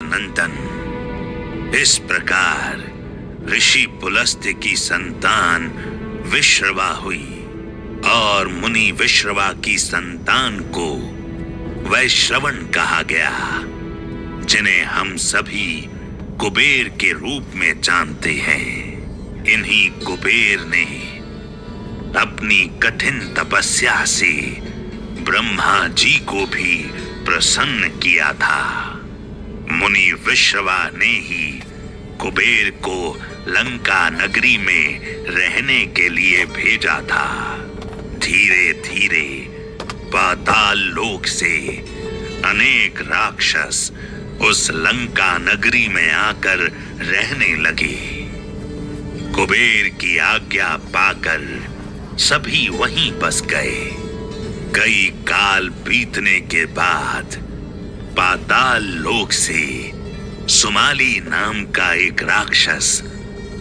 नंदन, इस प्रकार ऋषि पुलस्त्य की संतान विश्रवा हुई और मुनि विश्रवा की संतान को वैश्रवण कहा गया, जिन्हें हम सभी कुबेर के रूप में जानते हैं। इन्हीं कुबेर ने अपनी कठिन तपस्या से ब्रह्मा जी को भी प्रसन्न किया था। मुनि विश्रवा ने ही कुबेर को लंका नगरी में रहने के लिए भेजा था। धीरे धीरे पाताल लोक से अनेक राक्षस उस लंका नगरी में आकर रहने लगे। कुबेर की आज्ञा पाकर सभी वहीं बस गए। कई काल बीतने के बाद पाताल लोक से सुमाली नाम का एक राक्षस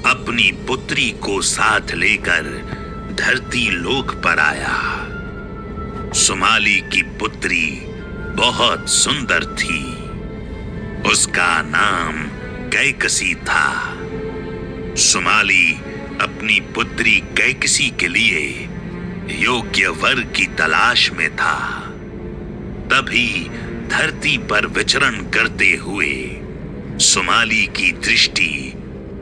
अपनी पुत्री को साथ लेकर धरती लोक पर आया। सुमाली की पुत्री बहुत सुंदर थी। उसका नाम कैकसी था। सुमाली अपनी पुत्री कैकसी के लिए योग्य वर की तलाश में था। तभी धरती पर विचरण करते हुए सुमाली की दृष्टि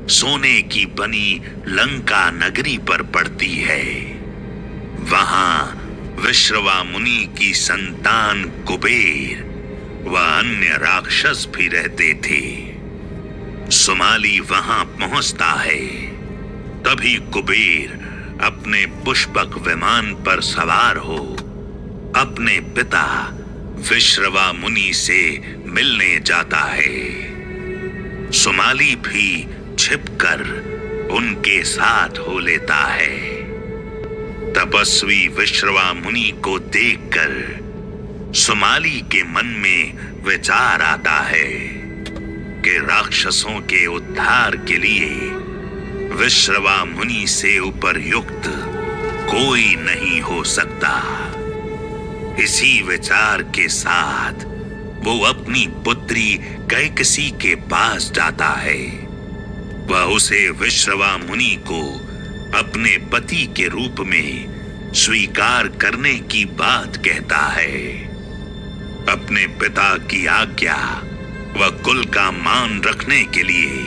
सोने की बनी लंका नगरी पर पड़ती है। वहां विश्रवा मुनि की संतान कुबेर व अन्य राक्षस भी रहते थे। सुमाली वहां पहुंचता है। तभी कुबेर अपने पुष्पक विमान पर सवार हो अपने पिता विश्रवा मुनि से मिलने जाता है। सुमाली भी छिपकर उनके साथ हो लेता है। तपस्वी विश्रवा मुनि को देखकर सुमाली के मन में विचार आता है कि राक्षसों के उद्धार के लिए विश्रवा मुनि से उपरयुक्त कोई नहीं हो सकता। इसी विचार के साथ वो अपनी पुत्री कैकसी के पास जाता है। वह उसे विश्रवा मुनि को अपने पति के रूप में स्वीकार करने की बात कहता है। अपने पिता की आज्ञा व कुल का मान रखने के लिए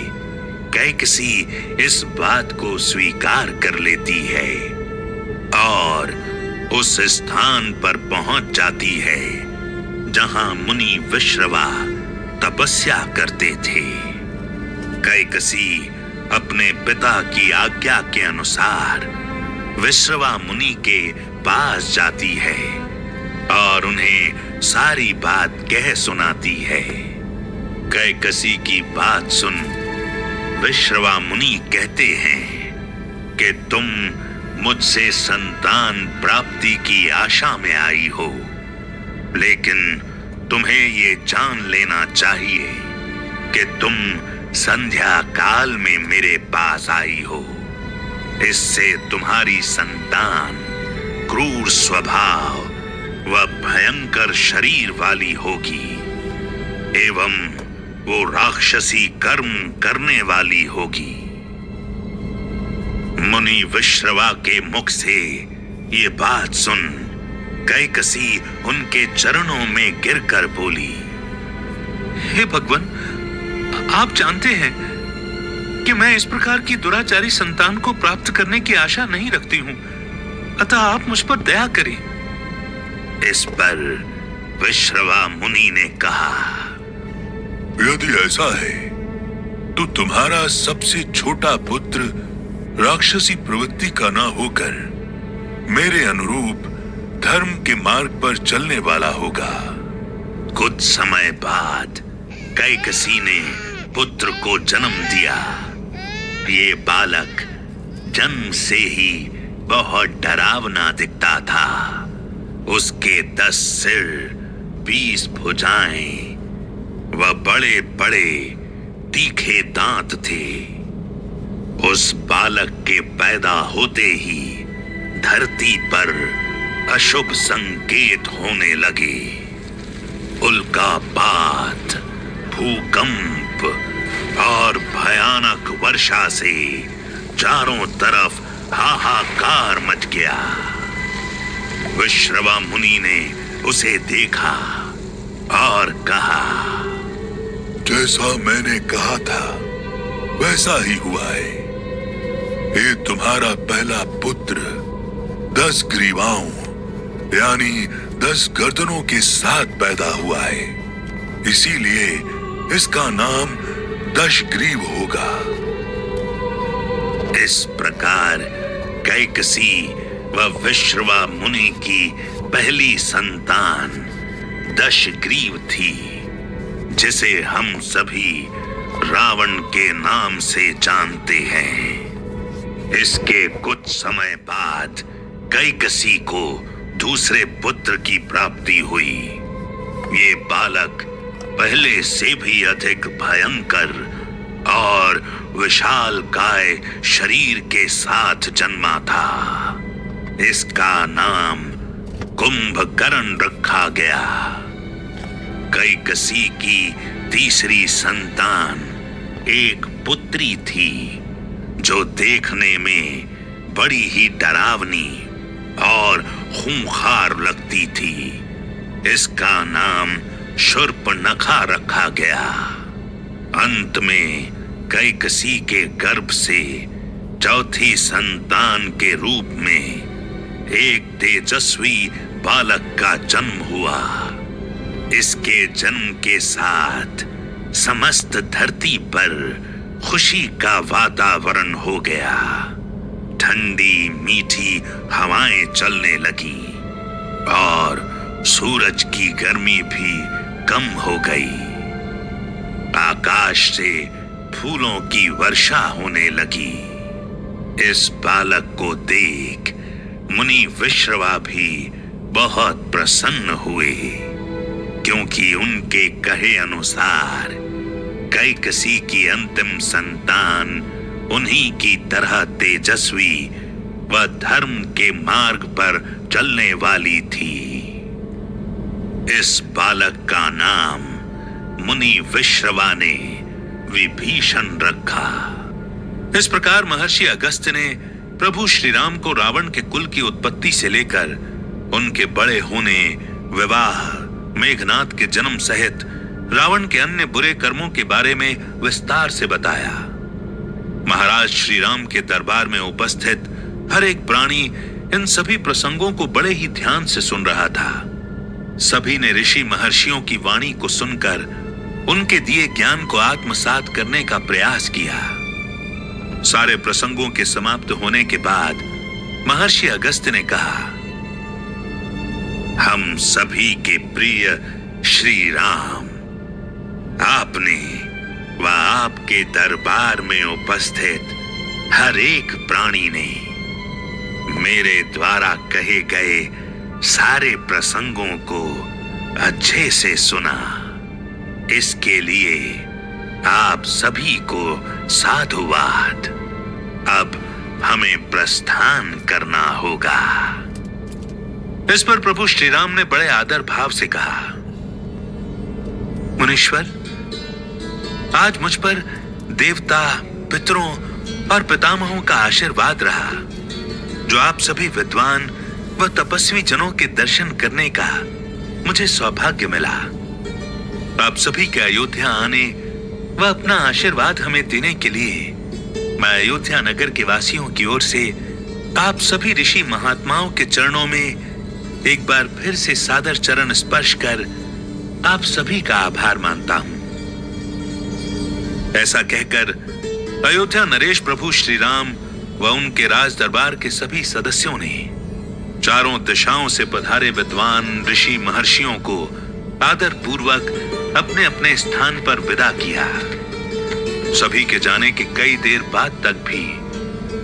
कैकसी इस बात को स्वीकार कर लेती है और उस स्थान पर पहुंच जाती है जहां मुनि विश्रवा तपस्या करते थे। कैकसी अपने पिता की आज्ञा के अनुसार विश्रवा मुनि के पास जाती है और उन्हें सारी बात कह सुनाती है। कैकसी की बात सुन विश्रवा मुनि कहते हैं कि तुम मुझसे संतान प्राप्ति की आशा में आई हो, लेकिन तुम्हें ये जान लेना चाहिए कि तुम संध्या काल में मेरे पास आई हो। इससे तुम्हारी संतान क्रूर स्वभाव व भयंकर शरीर वाली होगी एवं वो राक्षसी कर्म करने वाली होगी। मुनि विश्रवा के मुख से ये बात सुन कैकसी उनके चरणों में गिरकर बोली, हे भगवान, आप जानते हैं कि मैं इस प्रकार की दुराचारी संतान को प्राप्त करने की आशा नहीं रखती हूं, अतः आप मुझ पर दया करें। इस पर विश्रवा मुनि ने कहा, यदि ऐसा है तो तुम्हारा सबसे छोटा पुत्र राक्षसी प्रवृत्ति का ना होकर मेरे अनुरूप धर्म के मार्ग पर चलने वाला होगा। कुछ समय बाद कैकसी ने पुत्र को जन्म दिया। ये बालक जन्म से ही बहुत डरावना दिखता था। उसके 10 सिर, 20 भुजाएं व बड़े बड़े तीखे दांत थे। उस बालक के पैदा होते ही धरती पर अशुभ संकेत होने लगे। उल्कापात, भूकंप और भयानक वर्षा से चारों तरफ हाहाकार मच गया। विश्रवा मुनि ने उसे देखा और कहा, जैसा मैंने कहा था वैसा ही हुआ है। ये तुम्हारा पहला पुत्र 10 ग्रीवाओं यानी 10 गर्दनों के साथ पैदा हुआ है, इसीलिए इसका नाम दशग्रीव होगा। इस प्रकार कैकसी व विश्रवा मुनि की पहली संतान दशग्रीव थी, जिसे हम सभी रावण के नाम से जानते हैं। इसके कुछ समय बाद कैकसी को दूसरे पुत्र की प्राप्ति हुई। ये बालक पहले से भी अधिक भयंकर और विशालकाय शरीर के साथ जन्मा था। इसका नाम कुंभकर्ण रखा गया। कैकसी की तीसरी संतान एक पुत्री थी, जो देखने में बड़ी ही डरावनी और खूंखार लगती थी। इसका नाम शूर्पणखा रखा गया। अंत में कैकसी के गर्भ से चौथी संतान के रूप में एक तेजस्वी बालक का जन्म हुआ। इसके जन्म के साथ समस्त धरती पर खुशी का वातावरण हो गया। ठंडी मीठी हवाएं चलने लगी और सूरज की गर्मी भी कम हो गई। आकाश से फूलों की वर्षा होने लगी। इस बालक को देख मुनि विश्रवा भी बहुत प्रसन्न हुए, क्योंकि उनके कहे अनुसार कैकसी की अंतिम संतान उन्हीं की तरह तेजस्वी व धर्म के मार्ग पर चलने वाली थी। इस बालक का नाम मुनि विश्रवा ने विभीषण रखा। इस प्रकार महर्षि अगस्त्य ने प्रभु श्री राम को रावण के कुल की उत्पत्ति से लेकर उनके बड़े होने, विवाह, मेघनाद के जन्म सहित रावण के अन्य बुरे कर्मों के बारे में विस्तार से बताया। महाराज श्री राम के दरबार में उपस्थित हर एक प्राणी इन सभी प्रसंगों को बड़े ही ध्यान से सुन रहा था। सभी ने ऋषि महर्षियों की वाणी को सुनकर उनके दिए ज्ञान को आत्मसात करने का प्रयास किया। सारे प्रसंगों के समाप्त होने के बाद महर्षि अगस्त्य ने कहा, हम सभी के प्रिय श्री राम, आपने व आपके दरबार में उपस्थित हर एक प्राणी ने मेरे द्वारा कहे गए सारे प्रसंगों को अच्छे से सुना। इसके लिए आप सभी को साधुवाद। अब हमें प्रस्थान करना होगा। इस पर प्रभु श्री राम ने बड़े आदर भाव से कहा, मुनीश्वर, आज मुझ पर देवता, पितरों और पितामहों का आशीर्वाद रहा, जो आप सभी विद्वान व तपस्वी जनों के दर्शन करने का मुझे सौभाग्य मिला। आप सभी के अयोध्या आने व अपना आशीर्वाद हमें देने के लिए मैं अयोध्या नगर के वासियों की ओर से आप सभी ऋषि महात्माओं के चरणों में एक बार फिर से सादर चरण स्पर्श कर आप सभी का आभार मानता हूं। ऐसा कहकर अयोध्या नरेश प्रभु श्री राम व उनके राज दरबार के सभी सदस्यों ने चारों दिशाओं से पधारे विद्वान ऋषि महर्षियों को आदर पूर्वक अपने अपने स्थान पर विदा किया। सभी के जाने के कई देर बाद तक भी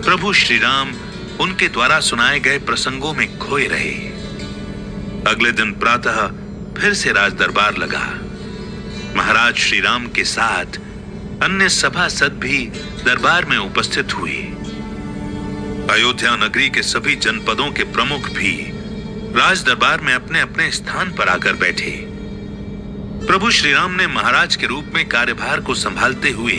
प्रभु श्री राम उनके द्वारा सुनाए गए प्रसंगों में खोए रहे। अगले दिन प्रातः फिर से राज दरबार लगा। महाराज श्री राम के साथ अन्य सभासद भी दरबार में उपस्थित हुए। अयोध्या नगरी के सभी जनपदों के प्रमुख भी राज दरबार में अपने अपने स्थान पर आकर बैठे। प्रभु श्री राम ने महाराज के रूप में कार्यभार को संभालते हुए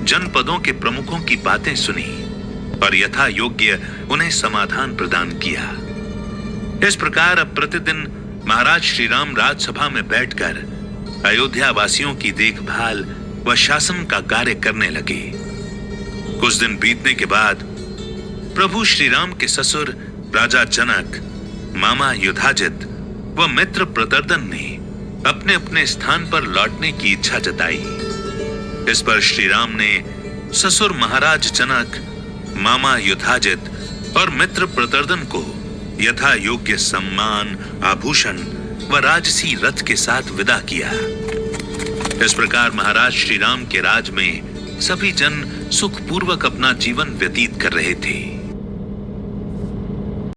जनपदों के प्रमुखों की बातें सुनी और यथा योग्य उन्हें समाधान प्रदान किया। इस प्रकार अब प्रतिदिन महाराज श्री राम राजसभा में बैठकर अयोध्या वासियों की देखभाल व शासन का कार्य करने लगे। कुछ दिन बीतने के बाद प्रभु श्री राम के ससुर राजा जनक, मामा युधाजित व मित्र प्रतर्दन ने अपने अपने स्थान पर लौटने की इच्छा जताई। इस पर श्री राम ने ससुर महाराज जनक, मामा युधाजित और मित्र प्रतर्दन को यथा योग्य सम्मान, आभूषण व राजसी रथ के साथ विदा किया। इस प्रकार महाराज श्री राम के राज में सभी जन सुखपूर्वक अपना जीवन व्यतीत कर रहे थे।